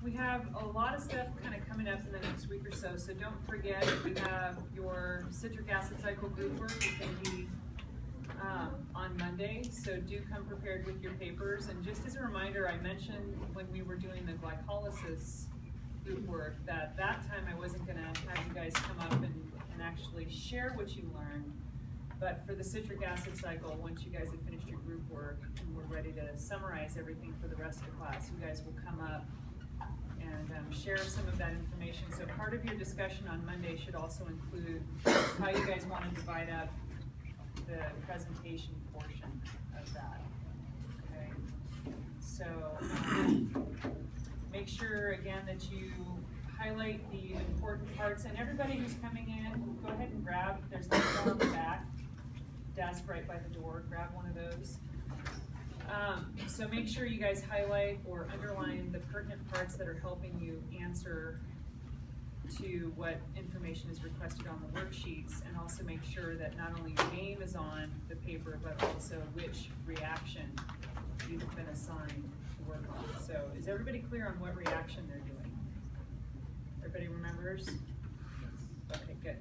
We have a lot of stuff kind of coming up in the next week or so, so don't forget we have your citric acid cycle group work. It can be on Monday, so do come prepared with your papers. And just as a reminder, I mentioned when we were doing the glycolysis group work that time I wasn't going to have you guys come up and actually share what you learned. But for the citric acid cycle, once you guys have finished your group work and we're ready to summarize everything for the rest of the class, you guys will come up and share some of that information. So part of your discussion on Monday should also include how you guys want to divide up the presentation portion of that. Okay, so make sure again that you highlight the important parts, and everybody who's coming in, go ahead and grab, there's the one on the back desk right by the door, grab one of those. So make sure you guys highlight or underline the pertinent parts that are helping you answer to what information is requested on the worksheets, and also make sure that not only your name is on the paper, but also which reaction you've been assigned to work on. So is everybody clear on what reaction they're doing? Everybody remembers? Okay, good.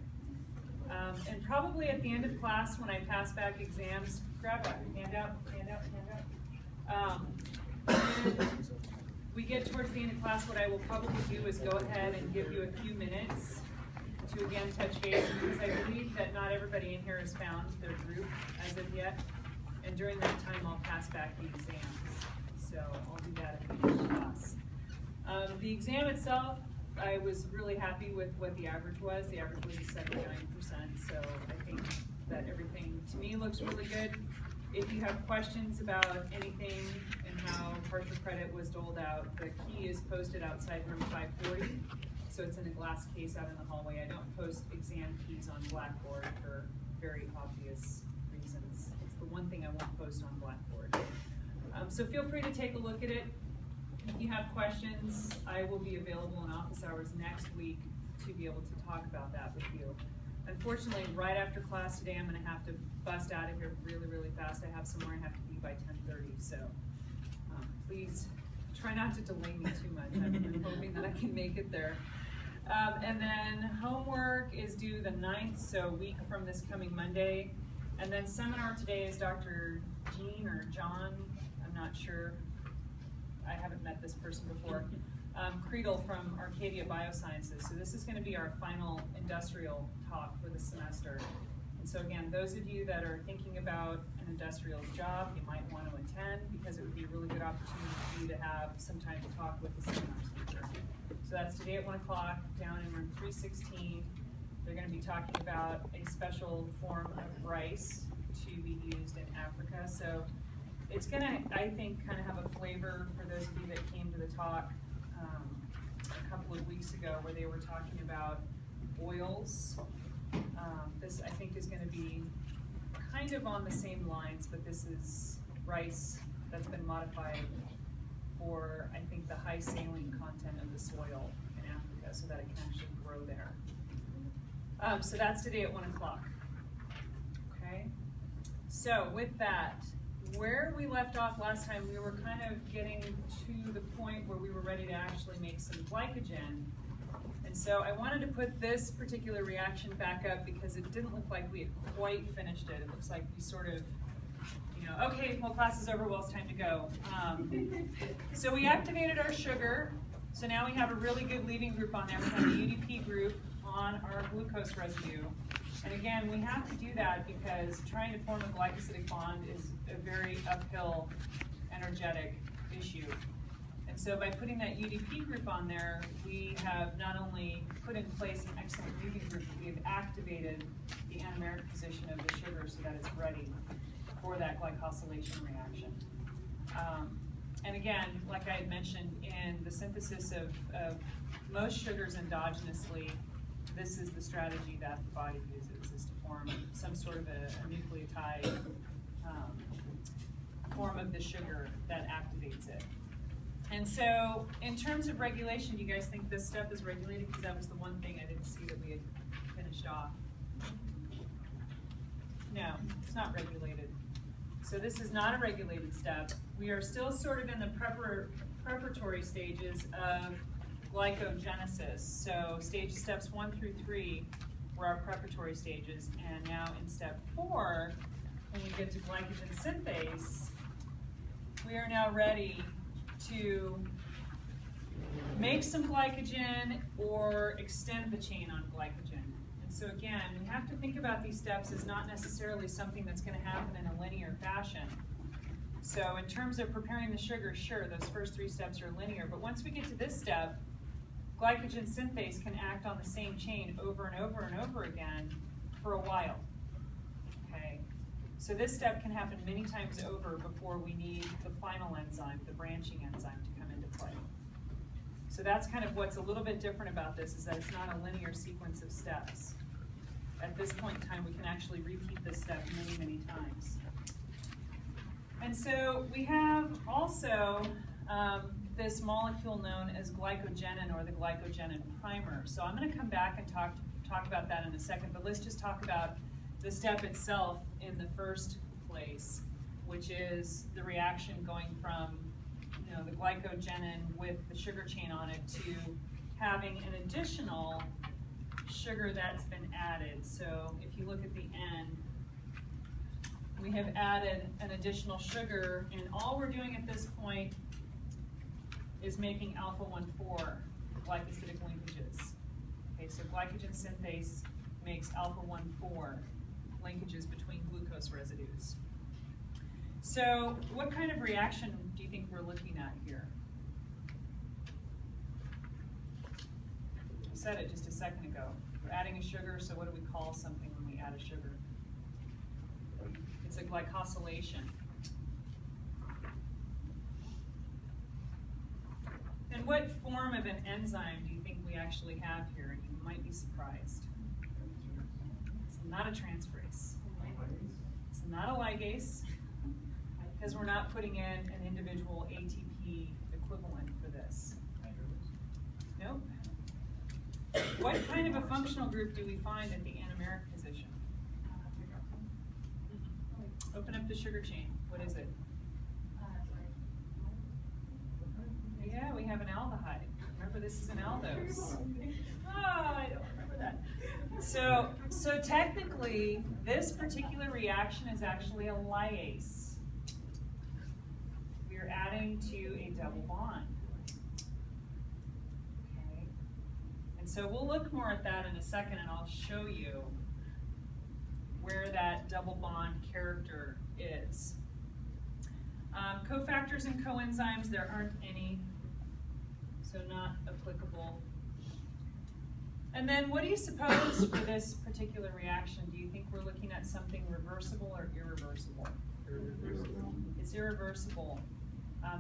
And probably at the end of class, when I pass back exams, grab a handout. When we get towards the end of class, what I will probably do is go ahead and give you a few minutes to again touch base, because I believe that not everybody in here has found their group as of yet. And during that time, I'll pass back the exams. So I'll do that at the end of class. The exam itself, I was really happy with what the average was. The average was a 79%, so I think that everything to me looks really good. If you have questions about anything and how partial credit was doled out, the key is posted outside room 540. So it's in a glass case out in the hallway. I don't post exam keys on Blackboard for very obvious reasons. It's the one thing I won't post on Blackboard. So feel free to take a look at it. If you have questions, I will be available in office hours next week to be able to talk about that with you. Unfortunately, right after class today, I'm going to have to bust out of here really, really fast. I have somewhere I have to be by 10:30, so please try not to delay me too much. I'm hoping that I can make it there. And then homework is due the 9th, so a week from this coming Monday. And then seminar today is Dr. Jean or John, I'm not sure. I haven't met this person before. Creedle from Arcadia Biosciences. So this is going to be our final industrial talk for the semester. And so again, those of you that are thinking about an industrial job, you might want to attend, because it would be a really good opportunity for you to have some time to talk with the seminar speaker. So that's today at 1 o'clock down in room 316. They're going to be talking about a special form of rice to be used in Africa. So it's going to, I think, kind of have a flavor for those of you that came to the talk a couple of weeks ago, where they were talking about oils. This, I think, is going to be kind of on the same lines, but this is rice that's been modified for, I think, the high saline content of the soil in Africa, so that it can actually grow there. So that's today at 1 o'clock. Okay. So with that, where we left off last time, we were kind of getting to the point where we were ready to actually make some glycogen. And so I wanted to put this particular reaction back up because it didn't look like we had quite finished it. It looks like we sort of, you know, okay, well, class is over, well, it's time to go. So we activated our sugar. So now we have a really good leaving group on there. We have the UDP group on our glucose residue. And again, we have to do that because trying to form a glycosidic bond is a very uphill, energetic issue. And so by putting that UDP group on there, we have not only put in place an excellent leaving group, but we have activated the anomeric position of the sugar so that it's ready for that glycosylation reaction. And again, like I had mentioned, in the synthesis of most sugars endogenously, this is the strategy that the body uses, is to form some sort of a nucleotide form of the sugar that activates it. And so in terms of regulation, do you guys think this step is regulated? Because that was the one thing I didn't see that we had finished off. No, it's not regulated. So this is not a regulated step. We are still sort of in the preparatory stages of glycogenesis. So steps 1 through 3 were our preparatory stages, and now in step 4, when we get to glycogen synthase, we are now ready to make some glycogen or extend the chain on glycogen. And so again, we have to think about these steps as not necessarily something that's going to happen in a linear fashion. So in terms of preparing the sugar, sure, those first 3 steps are linear, but once we get to this step, glycogen synthase can act on the same chain over and over and over again for a while. Okay? So this step can happen many times over before we need the final enzyme, the branching enzyme, to come into play. So that's kind of what's a little bit different about this, is that it's not a linear sequence of steps. At this point in time, we can actually repeat this step many, many times. And so we have also this molecule known as glycogenin, or the glycogenin primer. So I'm going to come back and talk about that in a second, but let's just talk about the step itself in the first place, which is the reaction going from the glycogenin with the sugar chain on it to having an additional sugar that's been added. So if you look at the end, we have added an additional sugar, and all we're doing at this point is making alpha-1,4 glycosidic linkages. Okay, so glycogen synthase makes alpha-1,4 linkages between glucose residues. So what kind of reaction do you think we're looking at here? I said it just a second ago. We're adding a sugar, so what do we call something when we add a sugar? It's a glycosylation. And what form of an enzyme do you think we actually have here? And you might be surprised. It's not a transferase. It's not a ligase, because we're not putting in an individual ATP equivalent for this. Nope. What kind of a functional group do we find at the anomeric position? Open up the sugar chain. What is it? Yeah, we have an aldehyde. Remember, this is an aldose. Oh, I don't remember that. So technically, this particular reaction is actually a lyase. We're adding to a double bond. Okay. And so we'll look more at that in a second, and I'll show you where that double bond character is. Cofactors and coenzymes, there aren't any, so not applicable. And then what do you suppose for this particular reaction? Do you think we're looking at something reversible or irreversible? Irreversible. It's irreversible.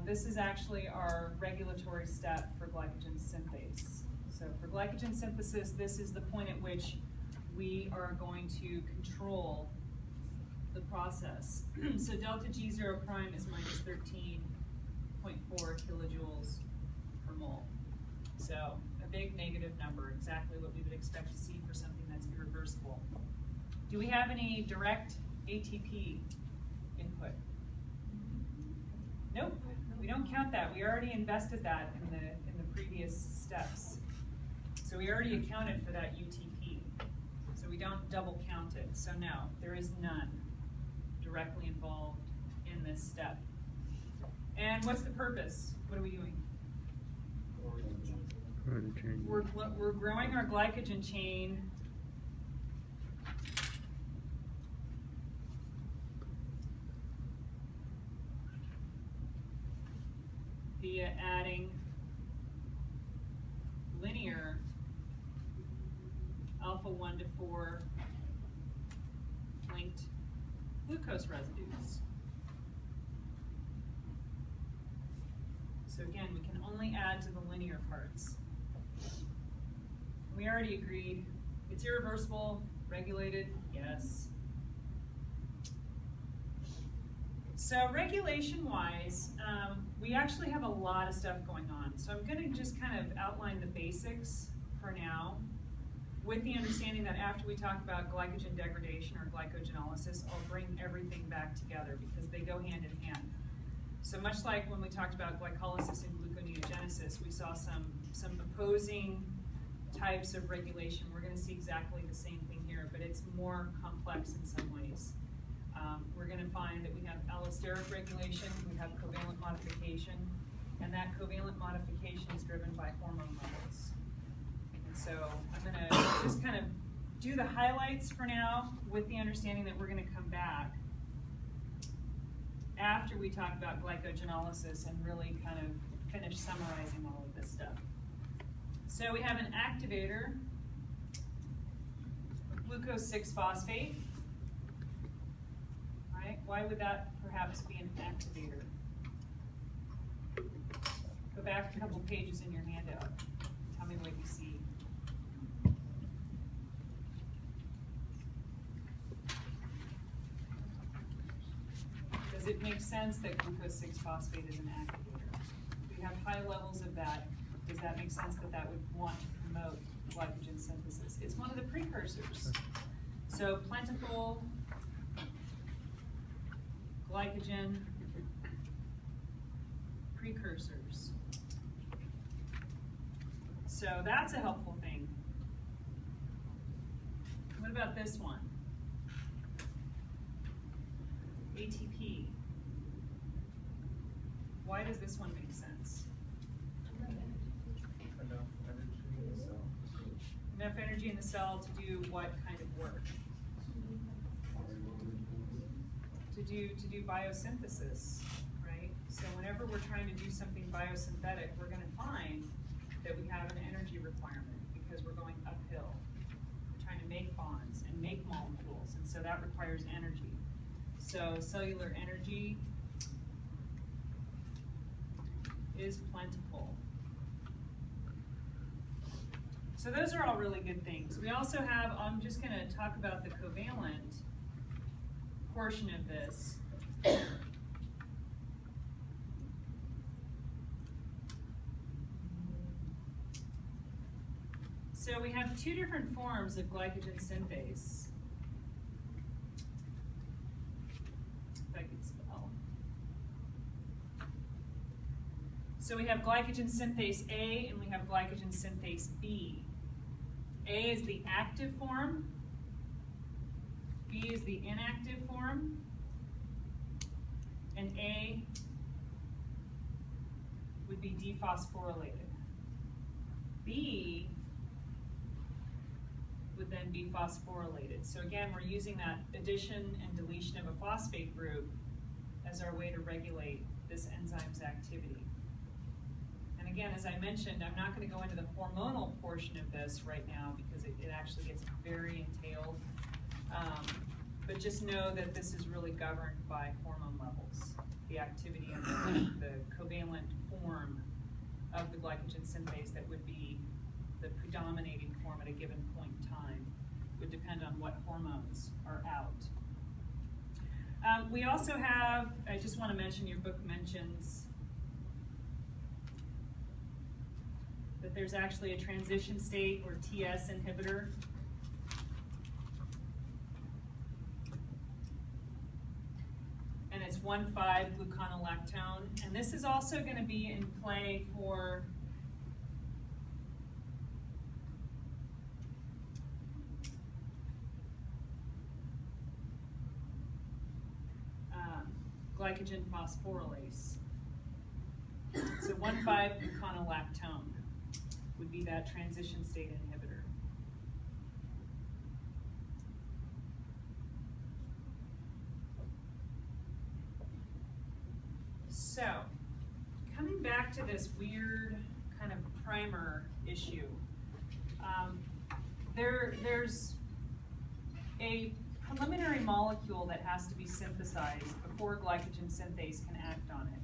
This is actually our regulatory step for glycogen synthase. So for glycogen synthesis, this is the point at which we are going to control the process. So delta G0 prime is minus 13.4 kilojoules per mole. So a big negative number, exactly what we would expect to see for something that's irreversible. Do we have any direct ATP input? Nope, we don't count that. We already invested that in the previous steps. So we already accounted for that UTP. So we don't double count it. So no, there is none directly involved in this step. And what's the purpose? What are we doing? We're growing our glycogen chain via adding linear alpha-1 to 4 linked glucose residues. So again, we can only add to the linear parts. We already agreed it's irreversible, regulated, yes. So regulation-wise, we actually have a lot of stuff going on. So I'm going to just kind of outline the basics for now, with the understanding that after we talk about glycogen degradation or glycogenolysis, I'll bring everything back together because they go hand in hand. So much like when we talked about glycolysis and gluconeogenesis, we saw some opposing types of regulation. We're going to see exactly the same thing here, but it's more complex in some ways. We're going to find that we have allosteric regulation, we have covalent modification, and that covalent modification is driven by hormone levels. And so I'm going to just kind of do the highlights for now with the understanding that we're going to come back after we talk about glycogenolysis and really kind of finish summarizing all of this stuff. So we have an activator, glucose 6-phosphate. Right? Why would that perhaps be an activator? Go back a couple pages in your handout. Tell me what you see. Does it make sense that glucose 6-phosphate is an activator? If we have high levels of that, does that make sense that that would want to promote glycogen synthesis? It's one of the precursors. So plentiful glycogen precursors. So that's a helpful thing. What about this one? ATP. Why does this one make sense? Enough energy in the cell. Enough energy in the cell to do what kind of work? To do biosynthesis, right? So whenever we're trying to do something biosynthetic, we're going to find that we have an energy requirement because we're going uphill. We're trying to make bonds and make molecules, and so that requires energy. So cellular energy is plentiful. So those are all really good things. We also have, I'm just going to talk about the covalent portion of this. So we have two different forms of glycogen synthase. If I could spell. So we have glycogen synthase A and we have glycogen synthase B. A is the active form. B is the inactive form, and A would be dephosphorylated. B would then be phosphorylated. So again, we're using that addition and deletion of a phosphate group as our way to regulate this enzyme's activity. And again, as I mentioned, I'm not going to go into the hormonal portion of this right now because it actually gets very entailed. But just know that this is really governed by hormone levels. The activity of the covalent form of the glycogen synthase that would be the predominating form at a given point in time would depend on what hormones are out. We also have, I just want to mention, your book mentions that there's actually a transition state or TS inhibitor. And it's 1,5-gluconolactone. And this is also going to be in play for glycogen phosphorylase. So 1,5-gluconolactone would be that transition state inhibitor. So, coming back to this weird kind of primer issue, there's a preliminary molecule that has to be synthesized before glycogen synthase can act on it.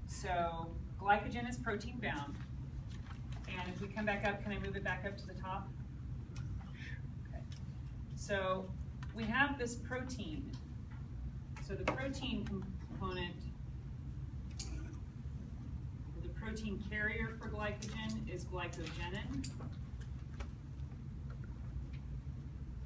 So, glycogen is protein bound, and if we come back up, can I move it back up to the top? Okay. So, we have this protein. So the protein component, the protein carrier for glycogen is glycogenin.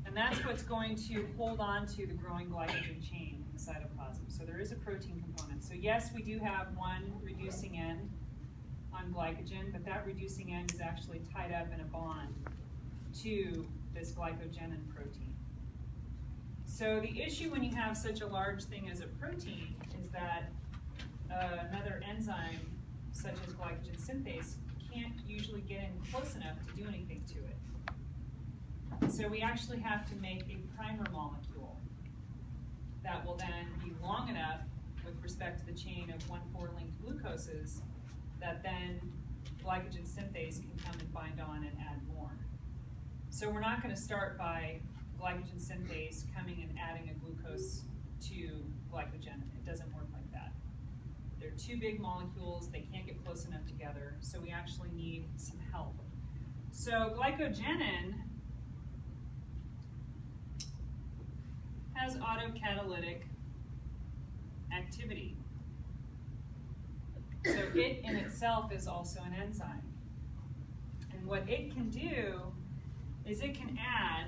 And that's what's going to hold on to the growing glycogen chain in the cytoplasm. So there is a protein component. So yes, we do have one reducing end on glycogen, but that reducing end is actually tied up in a bond to this glycogenin protein. So the issue when you have such a large thing as a protein is that another enzyme, such as glycogen synthase, can't usually get in close enough to do anything to it. So we actually have to make a primer molecule that will then be long enough with respect to the chain of 1,4 linked glucoses that then glycogen synthase can come and bind on and add more. So we're not going to start by glycogen synthase coming and adding a glucose to glycogen. It doesn't work like that. They're two big molecules, they can't get close enough together, so we actually need some help. So glycogenin has autocatalytic activity. So it in itself is also an enzyme. And what it can do is it can add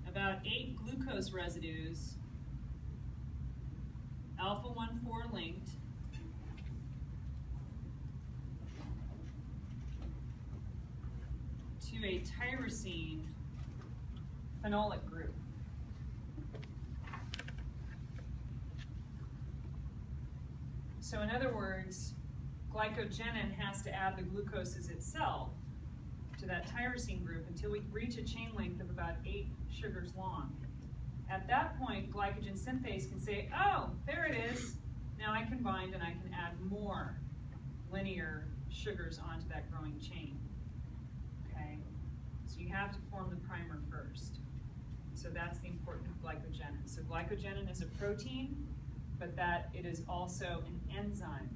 about 8 glucose residues, alpha-1,4 linked, to a tyrosine phenolic group. So in other words, glycogenin has to add the glucoses itself to that tyrosine group until we reach a chain length of about 8 sugars long. At that point, glycogen synthase can say, oh, there it is. Now I can bind and I can add more linear sugars onto that growing chain. Okay? So you have to form the primer first. So that's the importance of glycogenin. So glycogenin is a protein, but that it is also an enzyme.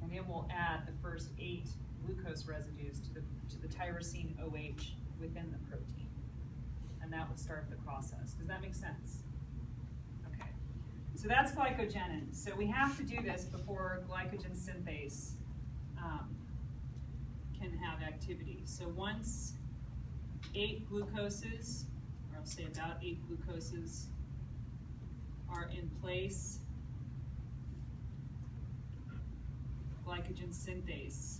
And it will add the first 8 glucose residues to the tyrosine OH within the protein. And that will start the process. Does that make sense? Okay. So that's glycogenin. So we have to do this before glycogen synthase can have activity. So once 8 glucoses, or I'll say about 8 glucoses, are in place, glycogen synthase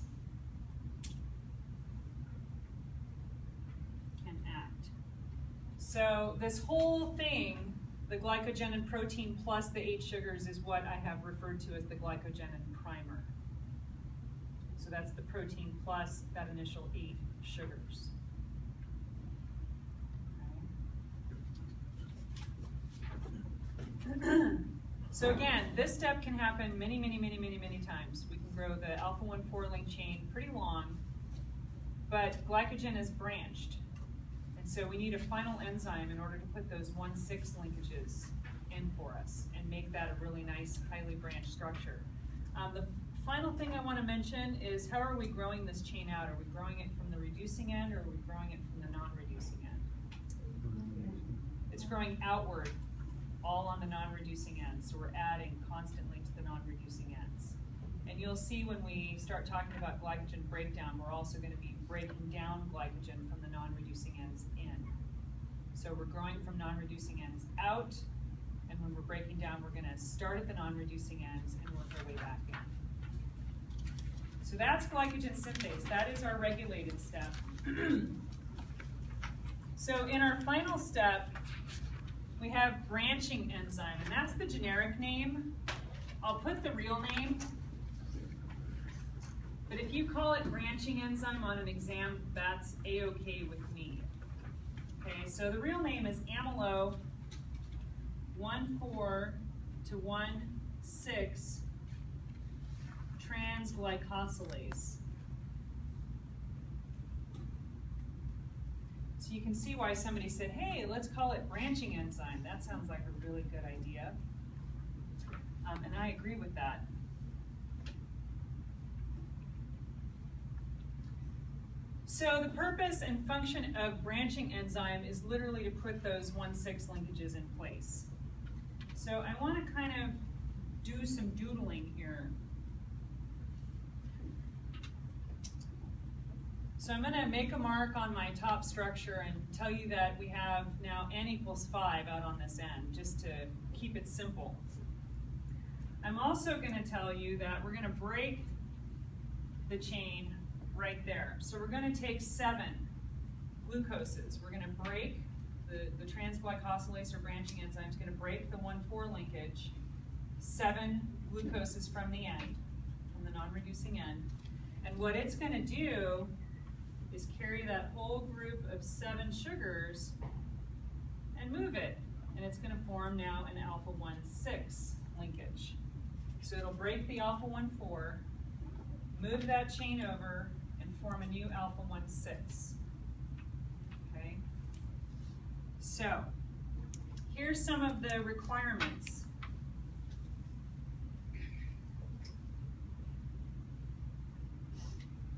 can act. So this whole thing, the glycogenin protein plus the 8 sugars, is what I have referred to as the glycogenin primer. So that's the protein plus that initial 8 sugars. Okay. So again, this step can happen many times. We can grow the alpha-1,4 link chain pretty long, but glycogen is branched. And so we need a final enzyme in order to put those 1,6 linkages in for us and make that a really nice, highly branched structure. The final thing I want to mention is, how are we growing this chain out? Are we growing it from the reducing end, or are we growing it from the non-reducing end? It's growing outward, all on the non-reducing ends. So we're adding constantly to the non-reducing ends. And you'll see when we start talking about glycogen breakdown, we're also going to be breaking down glycogen from the non-reducing ends in. So we're growing from non-reducing ends out, and when we're breaking down, we're going to start at the non-reducing ends and work our way back in. So that's glycogen synthase. That is our regulated step. So in our final step, we have branching enzyme, and that's the generic name. I'll put the real name, but if you call it branching enzyme on an exam, that's A-OK with me. Okay, so the real name is amylo 1,4 to 1,6 transglycosylase. So you can see why somebody said, hey, let's call it branching enzyme. That sounds like a really good idea. And I agree with that. So the purpose and function of branching enzyme is literally to put those 1,6 linkages in place. So I want to kind of do some doodling here. So I'm going to make a mark on my top structure and tell you that we have now n equals 5 out on this end, just to keep it simple. I'm also going to tell you that we're going to break the chain right there. So we're going to take 7 glucoses. We're going to break the trans-glycosylase or branching enzyme is going to break the 1,4 linkage, 7 glucoses from the end, from the non-reducing end. And what it's going to do is carry that whole group of 7 sugars and move it. And it's going to form now an alpha-1,6 linkage. So it'll break the alpha-1,4, move that chain over, and form a new alpha-1,6. Okay? So, here's some of the requirements.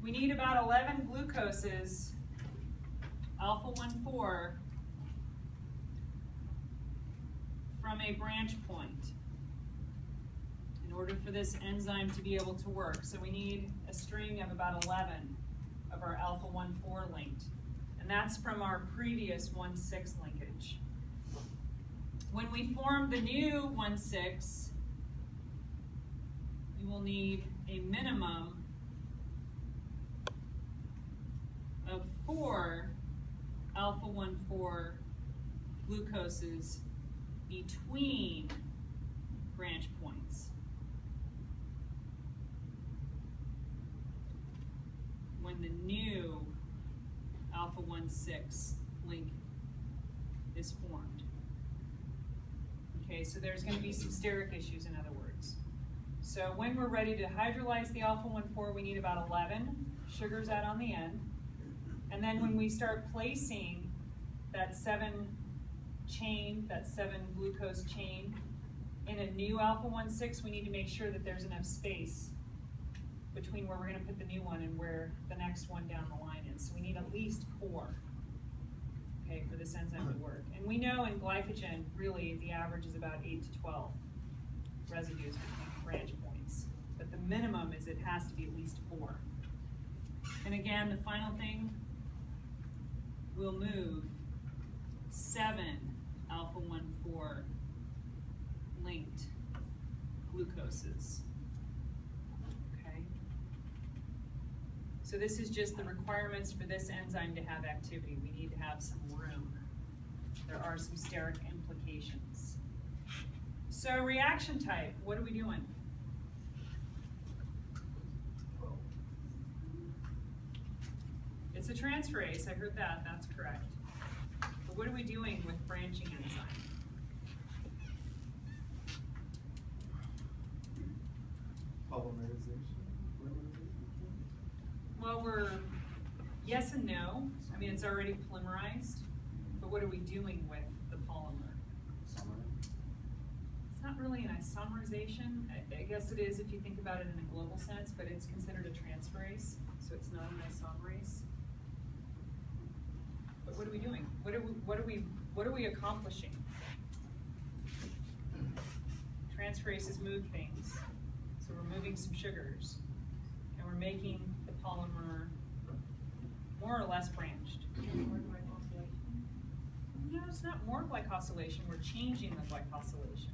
We need about 11 glucoses, alpha-1,4, from a branch point in order for this enzyme to be able to work. So we need a string of about 11 of our alpha-1,4 linked. And that's from our previous 1,6 linkage. When we form the new 1,6, we will need a minimum of 4 alpha-1,4 glucoses between branch points. When the new alpha-1,6 link is formed. Okay, so there's going to be some steric issues, in other words. So when we're ready to hydrolyze the alpha-1,4, we need about 11 sugars out on the end. And then when we start placing that 7 chain, that 7 glucose chain, in a new alpha-1,6, we need to make sure that there's enough space between where we're going to put the new one and where the next one down the line is. So we need at least 4, okay, for this enzyme to work. And we know in glycogen, really, the average is about 8 to 12 residues between branch points. But the minimum is it has to be at least 4. And again, the final thing, we'll move 7 alpha-1,4 linked glucoses. Okay? So this is just the requirements for this enzyme to have activity. We need to have some room. There are some steric implications. So reaction type, what are we doing? It's a transferase, I heard that, that's correct. But what are we doing with branching enzyme? Polymerization. Well, we're yes and no. I mean, it's already polymerized, but what are we doing with the polymer? It's not really an isomerization. I guess it is if you think about it in a global sense, but it's considered a transferase, so it's not an isomerase. But what are we doing? What are we accomplishing? Transferases move things. So we're moving some sugars, and we're making the polymer more or less branched. No, it's not more glycosylation. We're changing the glycosylation.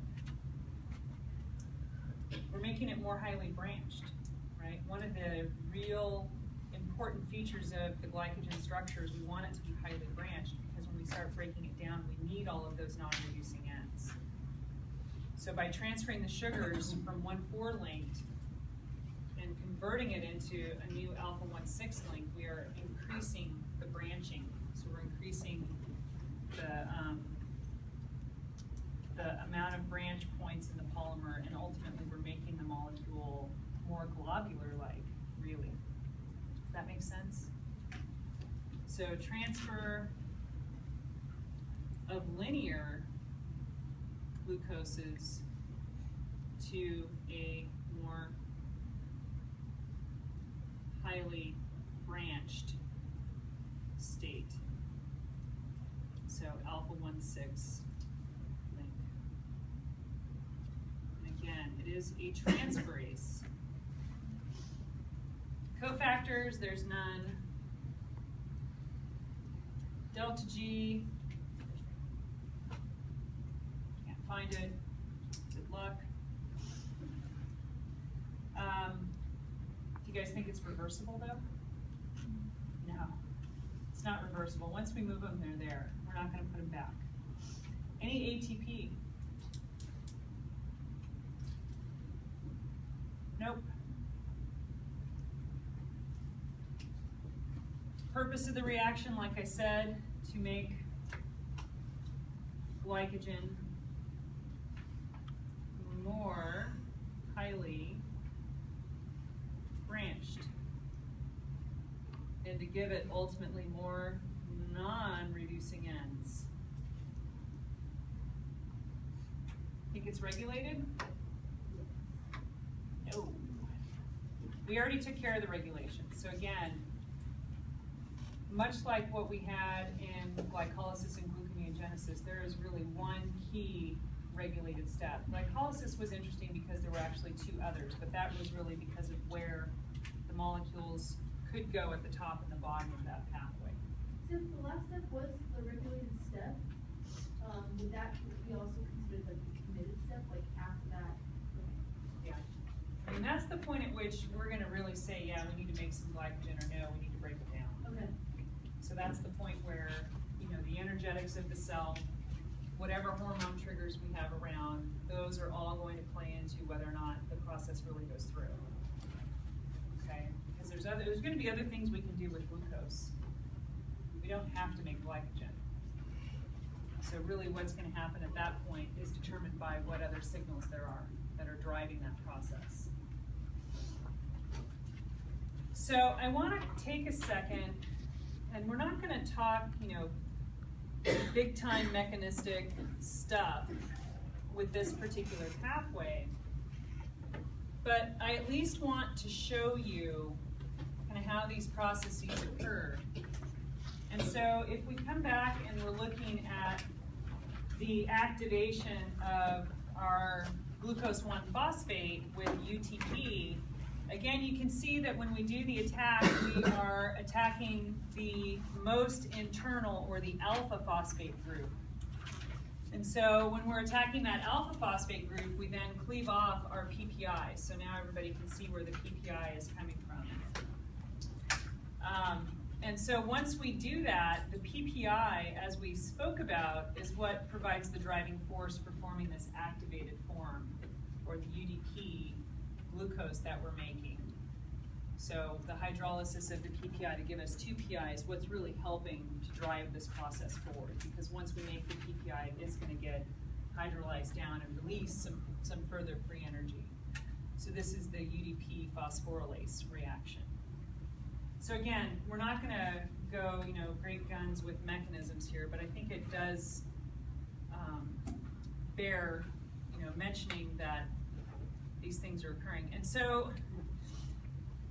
We're making it more highly branched, right? One of the real important features of the glycogen structure is we want it to be highly branched, because when we start breaking it down, we need all of those non-reducing ends. So by transferring the sugars from 1,4 linked and converting it into a new alpha-1,6 link, we are increasing the branching. So we're increasing the amount of branch points in the polymer, and ultimately we're making the molecule more globular-like, really. Does that make sense? So transfer of linear glucoses to a more highly branched state. So alpha-1,6 link. And again, it is a transferase. Cofactors, there's none. Delta G, can't find it. Good luck. you guys think it's reversible though? No, it's not reversible. Once we move them, they're there. We're not going to put them back. Any ATP? Nope. Purpose of the reaction, like I said, to make glycogen more highly branched and to give it ultimately more non-reducing ends. Think it's regulated? No. We already took care of the regulation. So again, much like what we had in glycolysis and gluconeogenesis, there is really one key regulated step. Glycolysis was interesting because there were actually two others, but that was really because of where the molecules could go at the top and the bottom of that pathway. Since the last step was the regulated step, would that be also considered like the committed step, like after that? Yeah. I mean, that's the point at which we're going to really say, yeah, we need to make some glycogen, or no, we need to break it down. Okay. So that's the point where, you know, the energetics of the cell, whatever hormone triggers we have around, those are all going to play into whether or not the process really goes through. Okay? Because there's going to be other things we can do with glucose. We don't have to make glycogen. So really what's going to happen at that point is determined by what other signals there are that are driving that process. So I want to take a second, and we're not going to talk, you know, big time mechanistic stuff with this particular pathway, but I at least want to show you kind of how these processes occur. And so if we come back and we're looking at the activation of our glucose 1-phosphate with UTP, again, you can see that when we do the attack, we are attacking the most internal, or the alpha phosphate group. And so when we're attacking that alpha phosphate group, we then cleave off our PPI. So now everybody can see where the PPI is coming from. And so once we do that, the PPI, as we spoke about, is what provides the driving force for forming this activated form, or the UDP glucose that we're making. So the hydrolysis of the PPI to give us 2 PI is what's really helping to drive this process forward, because once we make the PPI, it is going to get hydrolyzed down and release some further free energy. So this is the UDP phosphorylase reaction. So again, we're not going to go, you know, great guns with mechanisms here, but I think it does bear, you know, mentioning that these things are occurring. And so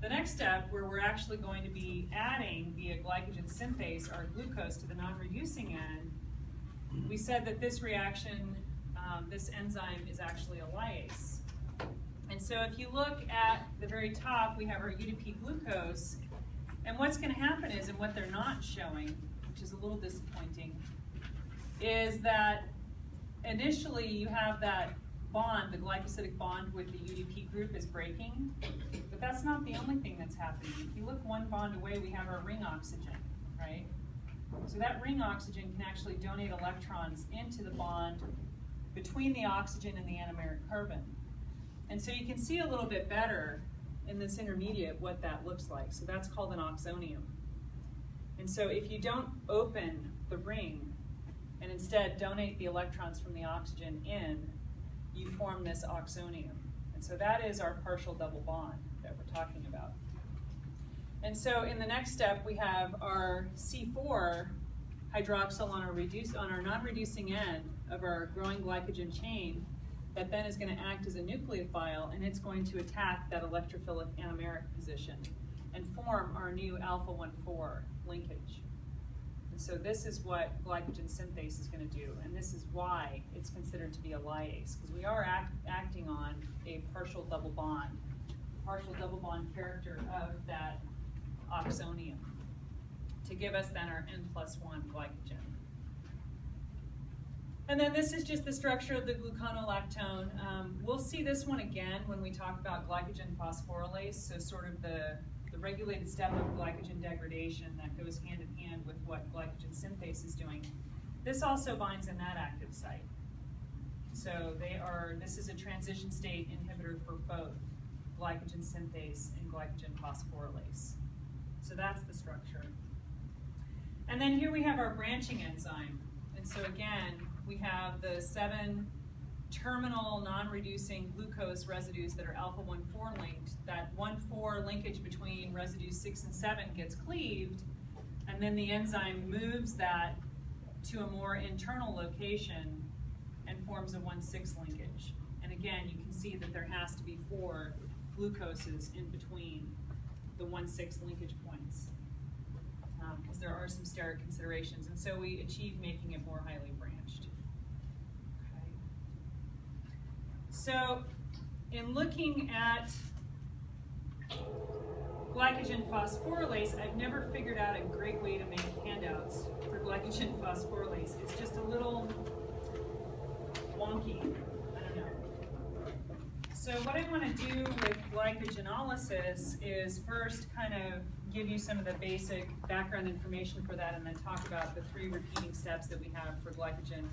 the next step, where we're actually going to be adding via glycogen synthase our glucose to the non-reducing end, we said that this reaction, this enzyme is actually a lyase. And so if you look at the very top, we have our UDP glucose. And what's going to happen is, and what they're not showing, which is a little disappointing, is that initially you have that bond, the glycosidic bond with the UDP group is breaking, but that's not the only thing that's happening. If you look one bond away, we have our ring oxygen, right? So that ring oxygen can actually donate electrons into the bond between the oxygen and the anomeric carbon. And so you can see a little bit better in this intermediate what that looks like. So that's called an oxonium. And so if you don't open the ring and instead donate the electrons from the oxygen in, you form this oxonium. And so that is our partial double bond that we're talking about. And so in the next step, we have our C4 hydroxyl on our non-reducing end of our growing glycogen chain, that then is going to act as a nucleophile, and it's going to attack that electrophilic anomeric position and form our new alpha-1,4 linkage. And so this is what glycogen synthase is going to do, and this is why it's considered to be a lyase, because we are acting on a partial double bond character of that oxonium to give us then our N+1 glycogen. And then this is just the structure of the gluconolactone. We'll see this one again when we talk about glycogen phosphorylase, so sort of the regulated step of glycogen degradation that goes hand in hand with what glycogen synthase is doing. This also binds in that active site. So this is a transition state inhibitor for both glycogen synthase and glycogen phosphorylase. So that's the structure. And then here we have our branching enzyme. And so again, we have the 7 terminal non-reducing glucose residues that are alpha-1,4 linked. That 1,4 linkage between residues 6 and 7 gets cleaved, and then the enzyme moves that to a more internal location and forms a 1,6 linkage. And again, you can see that there has to be 4 glucoses in between the 1,6 linkage points, because there are some steric considerations, and so we achieve making it more highly branched. Okay. So in looking at glycogen phosphorylase, I've never figured out a great way to make handouts for glycogen phosphorylase. It's just a little wonky. I don't know. So what I want to do with glycogenolysis is first kind of give you some of the basic background information for that, and then talk about the 3 repeating steps that we have for glycogen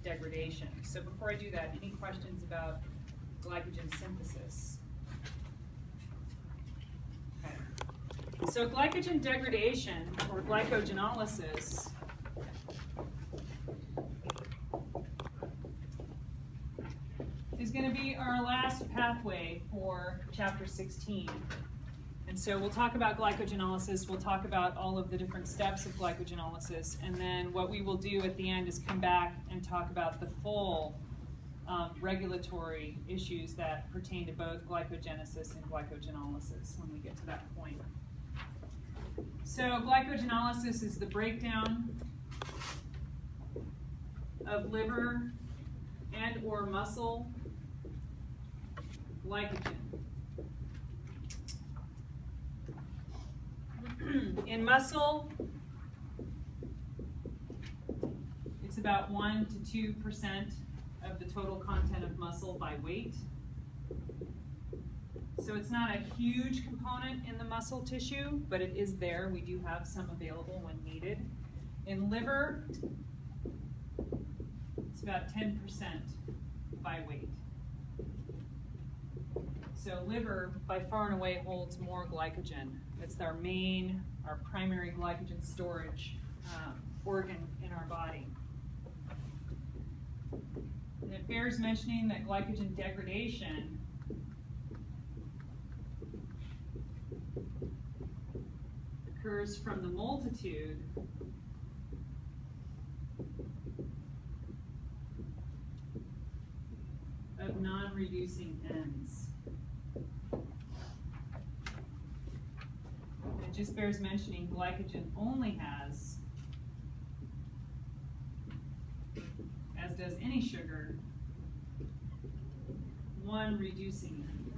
degradation. So before I do that, any questions about glycogen synthesis? Okay. So glycogen degradation, or glycogenolysis, is going to be our last pathway for chapter 16. And so we'll talk about glycogenolysis, we'll talk about all of the different steps of glycogenolysis, and then what we will do at the end is come back and talk about the full regulatory issues that pertain to both glycogenesis and glycogenolysis when we get to that point. So glycogenolysis is the breakdown of liver and or muscle glycogen. In muscle, it's about 1 to 2% of the total content of muscle by weight. So it's not a huge component in the muscle tissue, but it is there. We do have some available when needed. In liver, it's about 10% by weight. So liver, by far and away, holds more glycogen. It's our primary glycogen storage organ in our body. And it bears mentioning that glycogen degradation occurs from the multitude of non-reducing ends. It just bears mentioning glycogen only has, as does any sugar, 1 reducing end.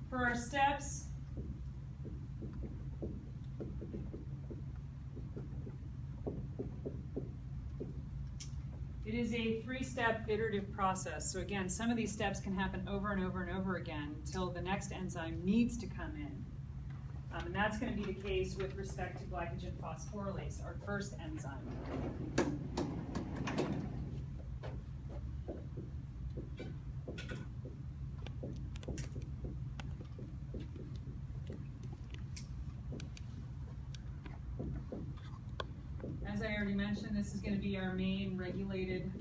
For our steps, it is a 3-step iterative process. So again, some of these steps can happen over and over and over again until the next enzyme needs to come in. And that's going to be the case with respect to glycogen phosphorylase, our first enzyme. As I already mentioned, this is going to be our main regulated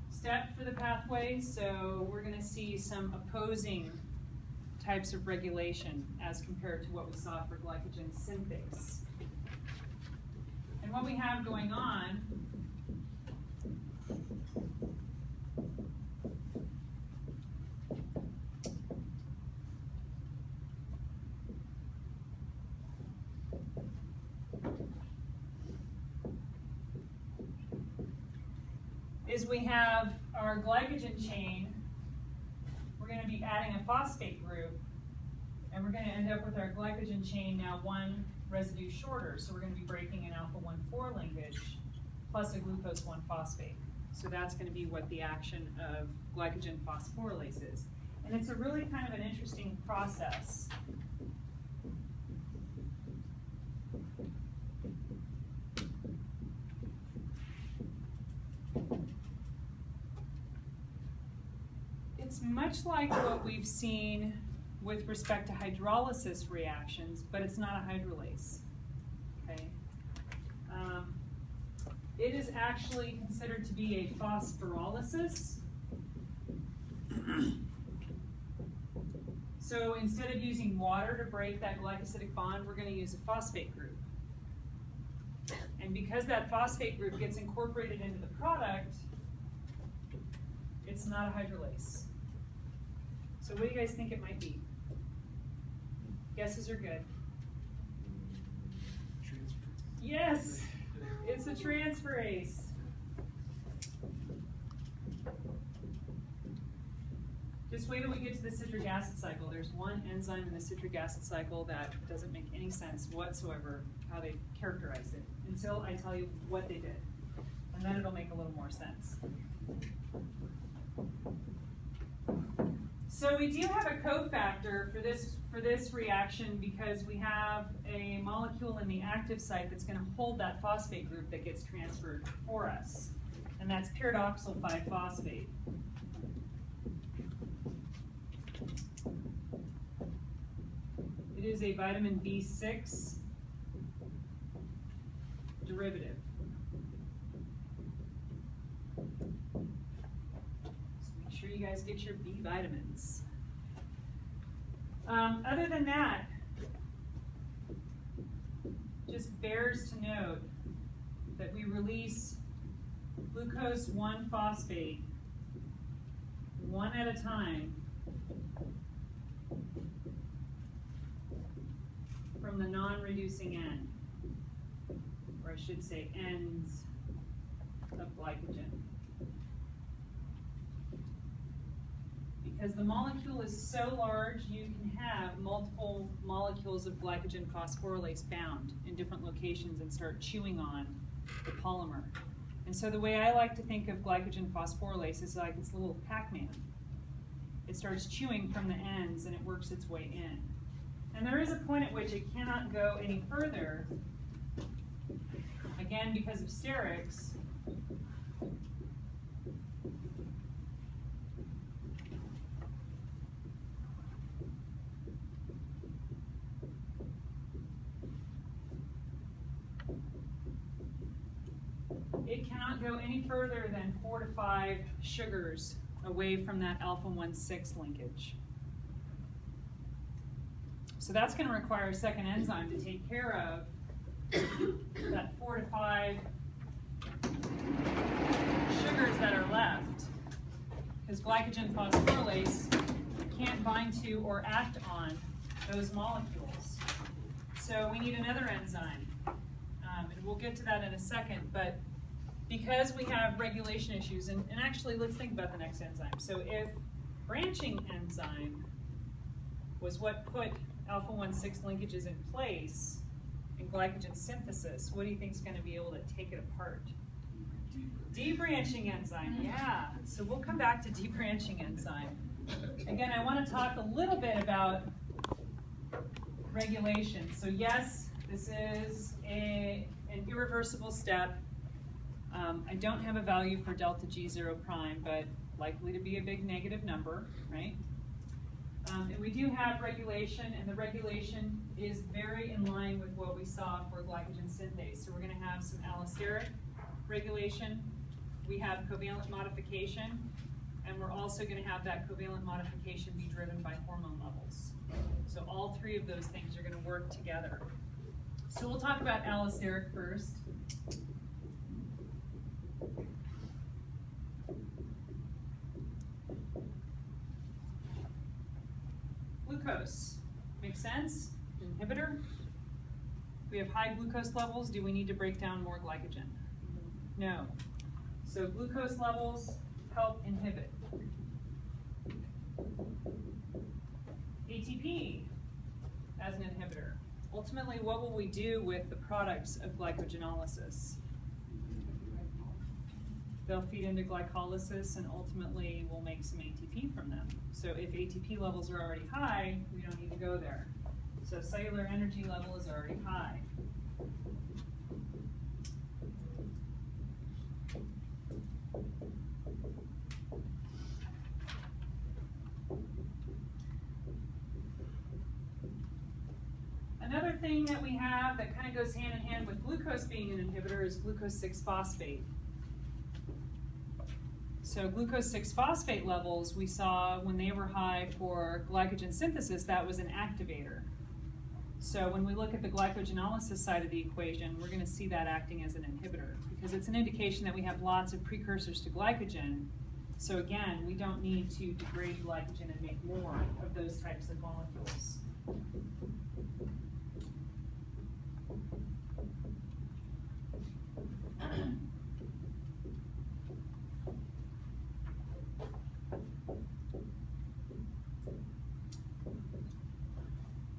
step for the pathway. So we're going to see some opposing types of regulation as compared to what we saw for glycogen synthase. And what we have going on is we have our glycogen chain. We're going to be adding a phosphate group, and we're going to end up with our glycogen chain now one residue shorter. So we're going to be breaking an alpha-1,4 linkage plus a glucose 1-phosphate. So that's going to be what the action of glycogen phosphorylase is. And it's a really kind of an interesting process. It's much like what we've seen with respect to hydrolysis reactions, but it's not a hydrolase. Okay? It is actually considered to be a phosphorylasis. So instead of using water to break that glycosidic bond, we're going to use a phosphate group. And because that phosphate group gets incorporated into the product, it's not a hydrolase. So what do you guys think it might be? Guesses are good. Yes, it's a transferase. Just wait till we get to the citric acid cycle. There's one enzyme in the citric acid cycle that doesn't make any sense whatsoever how they characterized it until I tell you what they did. And then it'll make a little more sense. So we do have a cofactor for this reaction because we have a molecule in the active site that's going to hold that phosphate group that gets transferred for us. And that's pyridoxal 5-phosphate. It is a vitamin B6 derivative. So make sure you guys get your B vitamins. Other than that, just bears to note that we release glucose 1-phosphate one at a time from the non-reducing end, or I should say ends of glycogen. Because the molecule is so large, you can have multiple molecules of glycogen phosphorylase bound in different locations and start chewing on the polymer. And so the way I like to think of glycogen phosphorylase is like it's a little Pac-Man. It starts chewing from the ends and it works its way in. And there is a point at which it cannot go any further, again because of sterics. It cannot go any further than 4 to 5 sugars away from that alpha-1,6 linkage. So that's going to require a second enzyme to take care of that 4 to 5 sugars that are left, because glycogen phosphorylase can't bind to or act on those molecules. So we need another enzyme, and we'll get to that in a second, but because we have regulation issues, and actually let's think about the next enzyme. So if branching enzyme was what put alpha-1,6 linkages in place in glycogen synthesis, what do you think is going to be able to take it apart? Debranching enzyme, yeah. So we'll come back to debranching enzyme. Again, I want to talk a little bit about regulation. So yes, this is an irreversible step. I don't have a value for delta G0 prime, but likely to be a big negative number, right? And we do have regulation, and the regulation is very in line with what we saw for glycogen synthase. So we're going to have some allosteric regulation, we have covalent modification, and we're also going to have that covalent modification be driven by hormone levels. So all three of those things are going to work together. So we'll talk about allosteric first. Glucose, makes sense? Inhibitor. We have high glucose levels. Do we need to break down more glycogen? No. So glucose levels help inhibit. ATP as an inhibitor. Ultimately, what will we do with the products of glycogenolysis? They'll feed into glycolysis and ultimately we'll make some ATP from them. So if ATP levels are already high, we don't need to go there. So cellular energy level is already high. Another thing that we have that kind of goes hand in hand with glucose being an inhibitor is glucose 6-phosphate. So glucose 6-phosphate levels we saw when they were high for glycogen synthesis, that was an activator. So when we look at the glycogenolysis side of the equation, we're going to see that acting as an inhibitor because it's an indication that we have lots of precursors to glycogen. So again, we don't need to degrade glycogen and make more of those types of molecules.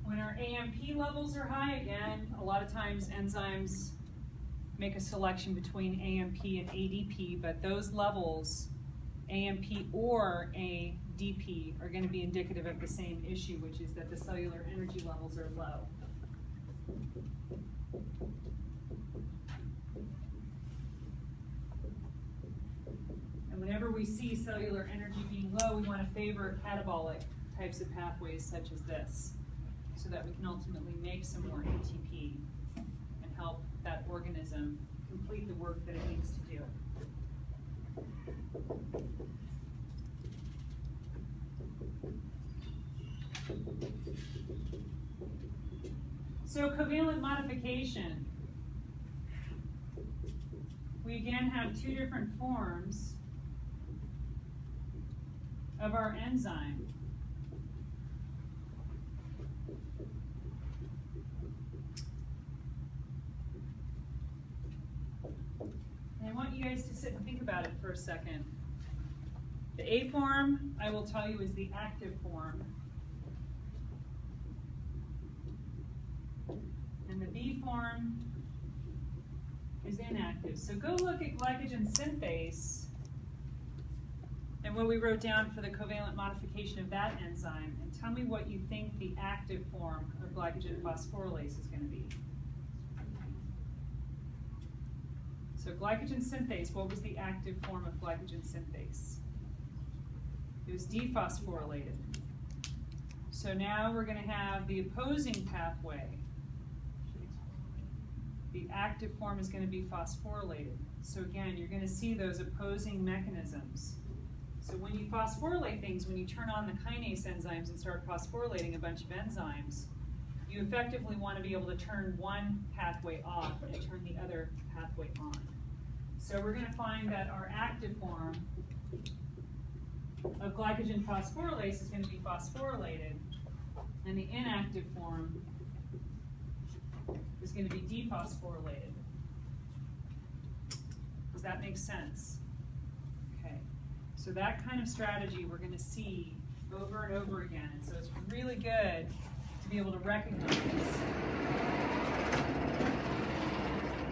When our AMP levels are high, again, a lot of times enzymes make a selection between AMP and ADP, but those levels, AMP or ADP, are going to be indicative of the same issue, which is that the cellular energy levels are low. And whenever we see cellular energy being low, we want to favor catabolic types of pathways such as this, so that we can ultimately make some more ATP and help that organism complete the work that it needs to do. So covalent modification. We again have two different forms of our enzyme. And I want you guys to sit and think about it for a second. The A form, I will tell you, is the active form. And the B form is inactive. So go look at glycogen synthase and what we wrote down for the covalent modification of that enzyme, and tell me what you think the active form of glycogen phosphorylase is going to be. So glycogen synthase, what was the active form of glycogen synthase? It was dephosphorylated. So now we're going to have the opposing pathway. The active form is going to be phosphorylated. So again, you're going to see those opposing mechanisms. So when you phosphorylate things, when you turn on the kinase enzymes and start phosphorylating a bunch of enzymes, you effectively want to be able to turn one pathway off and turn the other pathway on. So we're going to find that our active form of glycogen phosphorylase is going to be phosphorylated, and the inactive form is going to be dephosphorylated. Does that make sense? Okay. So that kind of strategy we're going to see over and over again. And so it's really good to be able to recognize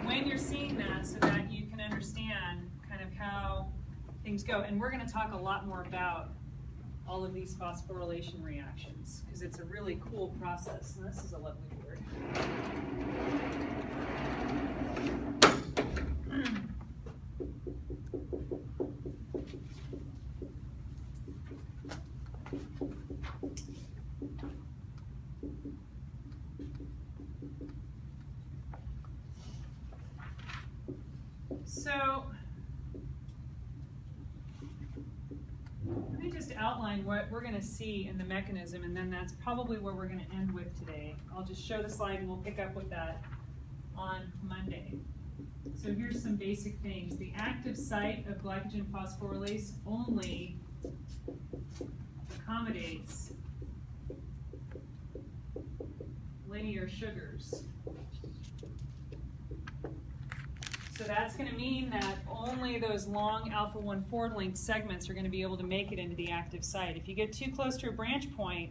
when you're seeing that so that you can understand kind of how things go. And we're going to talk a lot more about all of these phosphorylation reactions because it's a really cool process. And this is a lovely word. So let me just outline what we're going to see in the mechanism, and then that's probably where we're going to end with today. I'll just show the slide and we'll pick up with that on Monday. So here's some basic things. The active site of glycogen phosphorylase only accommodates linear sugars. So that's going to mean that only those long alpha-1,4 linked segments are going to be able to make it into the active site. If you get too close to a branch point,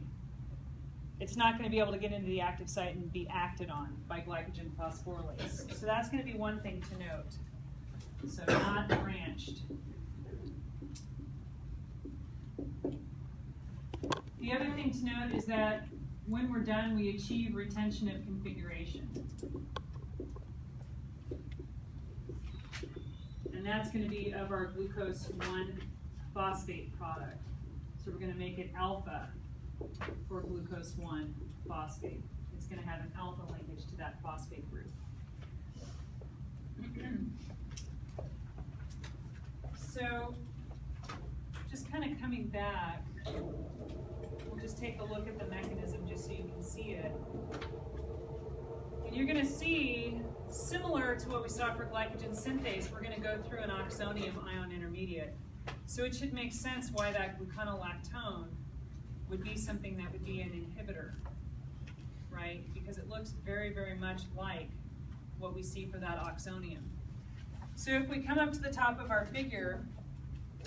it's not going to be able to get into the active site and be acted on by glycogen phosphorylase. So that's going to be one thing to note. So not branched. The other thing to note is that when we're done, we achieve retention of configuration. And that's going to be of our glucose 1-phosphate product. So we're going to make it alpha for glucose 1-phosphate. It's going to have an alpha linkage to that phosphate group. So just kind of coming back, we'll just take a look at the mechanism just so you can see it. And you're going to see, similar to what we saw for glycogen synthase, we're going to go through an oxonium ion intermediate. So it should make sense why that gluconolactone would be something that would be an inhibitor, right? Because it looks very, very much like what we see for that oxonium. So if we come up to the top of our figure,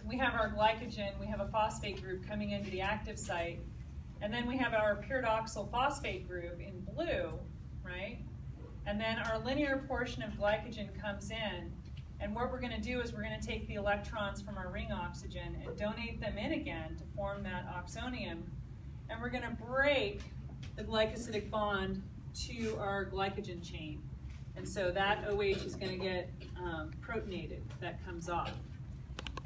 we have our glycogen, we have a phosphate group coming into the active site, and then we have our pyridoxal phosphate group in blue, right? And then our linear portion of glycogen comes in, and what we're going to do is we're going to take the electrons from our ring oxygen and donate them in again to form that oxonium, and we're going to break the glycosidic bond to our glycogen chain. And so that OH is going to get protonated, that comes off.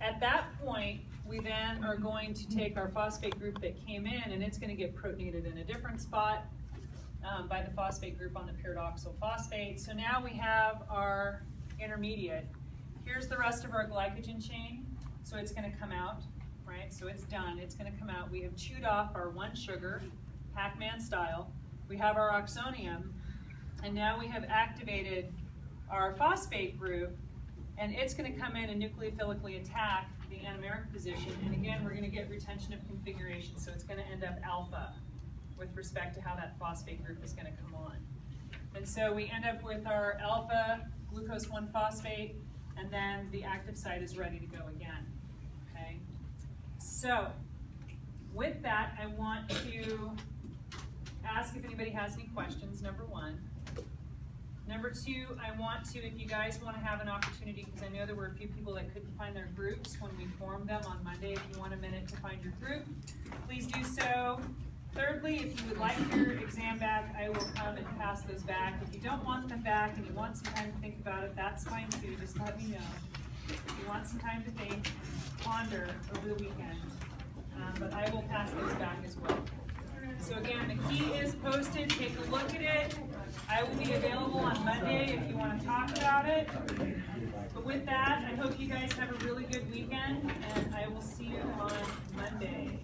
At that point, we then are going to take our phosphate group that came in, and it's going to get protonated in a different spot by the phosphate group on the pyridoxal phosphate. So now we have our intermediate. Here's the rest of our glycogen chain. So it's going to come out, right? So it's done. It's going to come out. We have chewed off our one sugar, Pac-Man style. We have our oxonium, and now we have activated our phosphate group, and it's going to come in and nucleophilically attack the anomeric position. And again, we're going to get retention of configuration, so it's going to end up alpha with respect to how that phosphate group is going to come on. And so we end up with our alpha glucose 1-phosphate, and then the active site is ready to go again. Okay. So with that, I want to ask if anybody has any questions, number one. Number two, I want to, if you guys want to have an opportunity, because I know there were a few people that couldn't find their groups when we formed them on Monday. If you want a minute to find your group, please do so. Thirdly, if you would like your exam back, I will come and pass those back. If you don't want them back and you want some time to think about it, that's fine too. Just let me know. If you want some time to think, ponder over the weekend. But I will pass those back as well. So again, the key is posted. Take a look at it. I will be available on Monday if you want to talk about it. But with that, I hope you guys have a really good weekend, and I will see you on Monday.